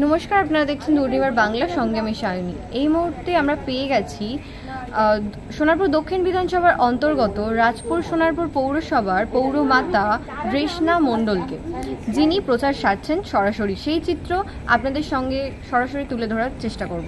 নমস্কার, আপনারা দেখছেন দুর্নিবার বাংলা, সঙ্গে আমি সায়নী। এই মুহূর্তে আমরা পেয়ে গেছি সোনারপুর দক্ষিণ বিধানসভার অন্তর্গত রাজপুর সোনারপুর পৌরসভার পৌরমাতা রেশনা মণ্ডলকে, যিনি প্রচার সারছেন সরাসরি। সেই চিত্র আপনাদের সঙ্গে সরাসরি তুলে ধরার চেষ্টা করব।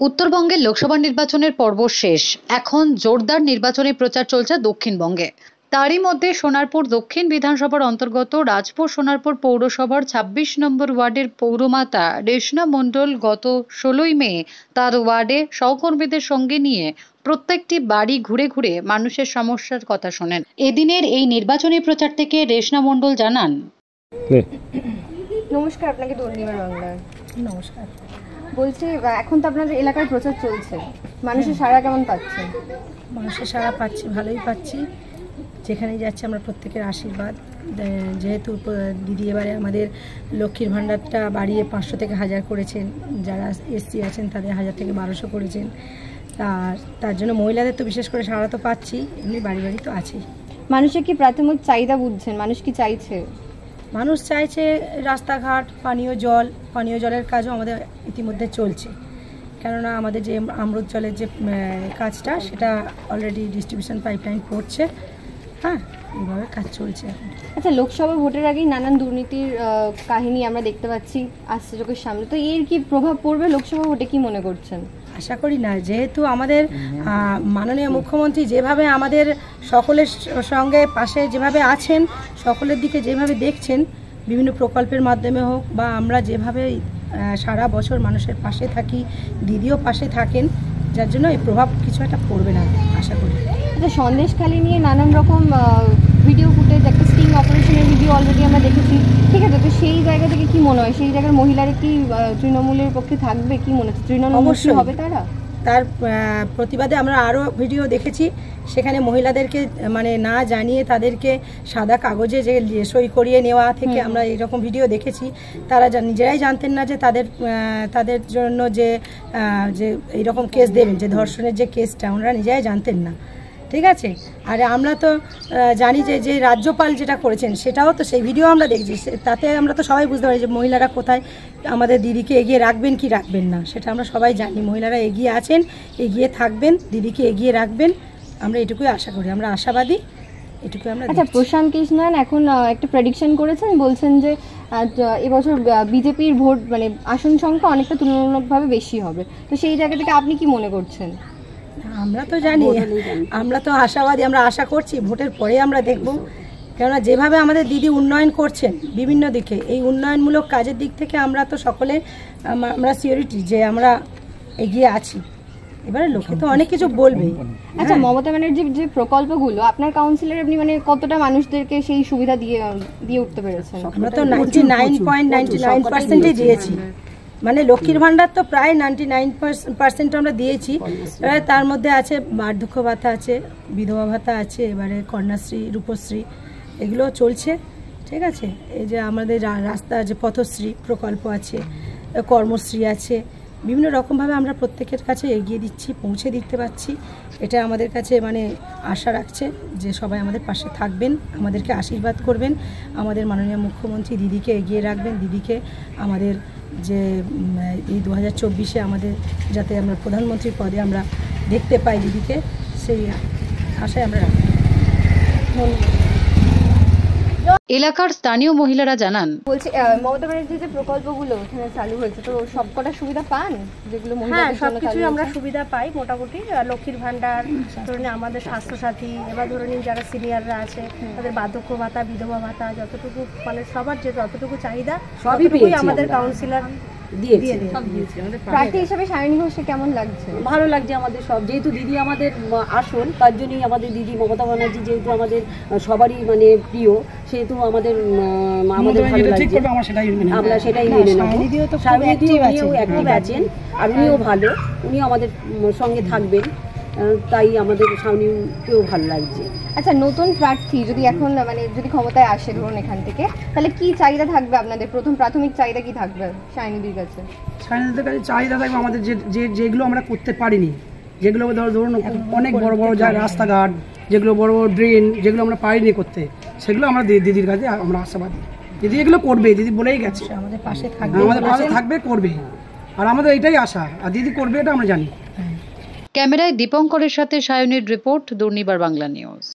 উত্তরবঙ্গের লোকসভা নির্বাচনের পর্ব শেষ। এখন জোরদার নির্বাচনী প্রচার চলছে দক্ষিণবঙ্গে। তারই মধ্যে সোনারপুর দক্ষিণ বিধানসভার অন্তর্গত রাজপুর সোনারপুর পৌরসভার ২৬ নম্বর ওয়ার্ডের পৌরমাতা রেশনা মণ্ডল গত ১৬ই মে তার ওয়ার্ডে সহকর্মীদের সঙ্গে নিয়ে প্রত্যেকটি বাড়ি ঘুরে ঘুরে মানুষের সমস্যার কথা শোনেন। এদিনের এই নির্বাচনী প্রচার থেকে রেশনা মণ্ডল জানান, নমস্কার, আপনাকে দুর্নিবার বাংলা। নমস্কার। বলছি, এখন তো আপনাদের এলাকায় প্রচার চলছে, মানুষের সাড়া কেমন পাচ্ছেন? মানুষের সাড়া পাচ্ছি, ভালোই পাচ্ছি। যেখানেই যাচ্ছে আমরা প্রত্যেকের আশীর্বাদ। যেহেতু দিদি এবারে আমাদের লক্ষ্মীর ভাণ্ডারটা বাড়িয়ে ৫০০ থেকে ১০০০ করেছেন, যারা এসসি আছেন তাদের ১০০০ থেকে ১২০০ করেছেন। তার জন্য মহিলাদের তো বিশেষ করে সাড়া তো পাচ্ছি, এমনি বাড়ি বাড়ি তো আছেই। মানুষের কি প্রাথমিক চাহিদা বুঝছেন? মানুষ কি চাইছে? মানুষ চাইছে রাস্তাঘাট, পানীয় জলের কাজও আমাদের ইতিমধ্যে চলছে। কেননা আমাদের যে অমৃত জলের যে কাজটা, সেটা অলরেডি ডিস্ট্রিবিউশন পাইপলাইন পড়ছে। হ্যাঁ, এইভাবে কাজ চলছে এখন। আচ্ছা, লোকসভা ভোটের আগেই নানান দুর্নীতির কাহিনী আমরা দেখতে পাচ্ছি আসছে চোখের সামনে, তো এর কি প্রভাব পড়বে লোকসভা ভোটে, কি মনে করছেন? আশা করি না। যেহেতু আমাদের মাননীয় মুখ্যমন্ত্রী যেভাবে আমাদের সকলের সঙ্গে পাশে যেভাবে আছেন, সকলের দিকে যেভাবে দেখছেন, বিভিন্ন প্রকল্পের মাধ্যমে হোক বা আমরা যেভাবে সারা বছর মানুষের পাশে থাকি, দিদিও পাশে থাকেন, যার জন্য এই প্রভাব কিছু একটা পড়বে না আশা করি। আচ্ছা, সন্দেশখালী নিয়ে নানান রকম ভিডিও ফুটেজ, একটা স্টিং অপারেশনের ভিডিও অলরেডি আমরা দেখেছি, ঠিক আছে, তো সেই জায়গা থেকে কি মনে হয়, সেই জায়গার মহিলারা কি তৃণমূলের পক্ষে থাকবে? কি মনে হচ্ছে, তৃণমূল অবশ্যই হবে তারা? তার প্রতিবাদে আমরা আরও ভিডিও দেখেছি, সেখানে মহিলাদেরকে মানে না জানিয়ে তাদেরকে সাদা কাগজে যে সই করিয়ে নেওয়া থেকে আমরা এরকম ভিডিও দেখেছি। তারা নিজেরাই জানতেন না যে তাদের জন্য যে এইরকম কেস দেবেন, যে ধর্ষণের যে কেসটা, ওনারা নিজেরাই জানতেন না, ঠিক আছে। আর আমরা তো জানি যে রাজ্যপাল যেটা করেছেন, সেটাও তো সেই ভিডিও আমরা দেখছি, তাতে আমরা তো সবাই বুঝতে পারি যে মহিলারা কোথায় আমাদের দিদিকে এগিয়ে রাখবেন কি রাখবেন না, সেটা আমরা সবাই জানি। মহিলারা এগিয়ে আছেন, এগিয়ে থাকবেন, দিদিকে এগিয়ে রাখবেন, আমরা এটুকুই আশা করি, আমরা আশাবাদী, এটুকুই আমরা। আচ্ছা, প্রশান্ত কৃষ্ণন এখন একটা প্রেডিকশন করেছেন, বলছেন যে এবছর বিজেপির ভোট মানে আসন সংখ্যা অনেকটা তুলনামূলকভাবে বেশি হবে, তো সেই জায়গা থেকে আপনি কি মনে করছেন? আমরা তো জানি, আমরা তো আশাবাদী, আমরা আশা করছি ভোটের পরে আমরা দেখব। কেননা যেভাবে আমাদের দিদি উন্নয়ন করছেন বিভিন্ন দিকে, এই উন্নয়নমূলক কাজের দিক থেকে আমরা তো সকলে আমরা সিওরিটি যে আমরা এগিয়ে আছি। এবারে লোকে তো অনেক কিছু বলবে। আচ্ছা, মমতা ব্যানার্জির যে প্রকল্পগুলো আপনার কাউন্সিলর, আপনি মানে কতটা মানুষদেরকে সেই সুবিধা দিয়ে উঠতে পেরেছেন? আমরা তো 99.99% দিয়েছি, মানে লক্ষ্মীর ভাণ্ডার তো প্রায় 99% আমরা দিয়েছি। এবারে তার মধ্যে আছে বার্ধক্য ভাতা আছে, বিধবা ভাতা আছে, এবারে কন্যাশ্রী, রূপশ্রী, এগুলো চলছে, ঠিক আছে। এই যে আমাদের রাস্তা আছে, পথশ্রী প্রকল্প আছে, কর্মশ্রী আছে, বিভিন্ন রকমভাবে আমরা প্রত্যেকের কাছে এগিয়ে দিচ্ছি, পৌঁছে দিতে পারছি। এটা আমাদের কাছে মানে আশা রাখছে যে সবাই আমাদের পাশে থাকবেন, আমাদেরকে আশীর্বাদ করবেন, আমাদের মাননীয় মুখ্যমন্ত্রী দিদিকে এগিয়ে রাখবেন, দিদিকে আমাদের যে এই 2024-এ আমাদের যাতে আমরা প্রধানমন্ত্রীর পদে আমরা দেখতে পাই দিদিকে, সেই আশায় আমরা রাখি। এলাকার স্থানীয় মহিলারা জানান, বলছি, মমতা ব্যানার্জির যে প্রকল্পগুলো এখানে চালু হয়েছে, তো সবকটা সুবিধা পান যেগুলো মহিলাদের জন্য? সবকিছুই আমরা সুবিধা পাই মোটামুটি। লক্ষ্মীর ভাণ্ডার, ধরুন আমাদের স্বাস্থ্যসাথী, এবার ধরুন যারা সিনিয়ররা আছে তাদের বার্ধক্য ভাতা, বিধবা ভাতা, যতটুকু মানে সবার যে যতটুকু চাহিদা সবই আমাদের কাউন্সিলর দিয়েছে। প্রার্থী হিসেবে সায়নী ঘোষকে কেমন লাগছে? ভালো লাগছে আমাদের সব, যেহেতু দিদি আমাদের আসল, তার জন্যই আমাদের দিদি মমতা ব্যানার্জি যেহেতু আমাদের সবারই মানে প্রিয়, সেহেতু আমাদের ভালো লাগছে, আমরা সেটাই মেনে নেব। উনিও অ্যাক্টিভ আছেন, আর উনিও ভালো, উনিও আমাদের সঙ্গে থাকবেন, তাই আমাদের সামনেও ভালো লাগছে। আচ্ছা, নতুন প্রার্থী যদি এখন মানে যদি ক্ষমতায় আসে ধরুন এখান থেকে, তাহলে কি চাহিদা থাকবে আপনাদের? প্রাথমিক চাহিদা কি থাকবে সায়নীদির কাছে? সায়নীদির কাছে চাহিদা থাকবে আমাদের যেগুলো আমরা করতে পারিনি, যেগুলো ধরুন অনেক বড় বড় যা রাস্তাঘাট, যেগুলো বড় বড় ড্রেন, যেগুলো আমরা পারিনি করতে, সেগুলো আমরা দিদির কাছে আমরা আশাবাদী। দিদি এগুলো করবে, দিদি বলেই গেছে আমাদের পাশে থাকবে, করবে, আর আমাদের এটাই আশা, আর দিদি করবে এটা আমরা জানি। ক্যামেরায় দীপঙ্করের সাথে সায়নীর রিপোর্ট, দুর্নিবার বাংলা নিউজ।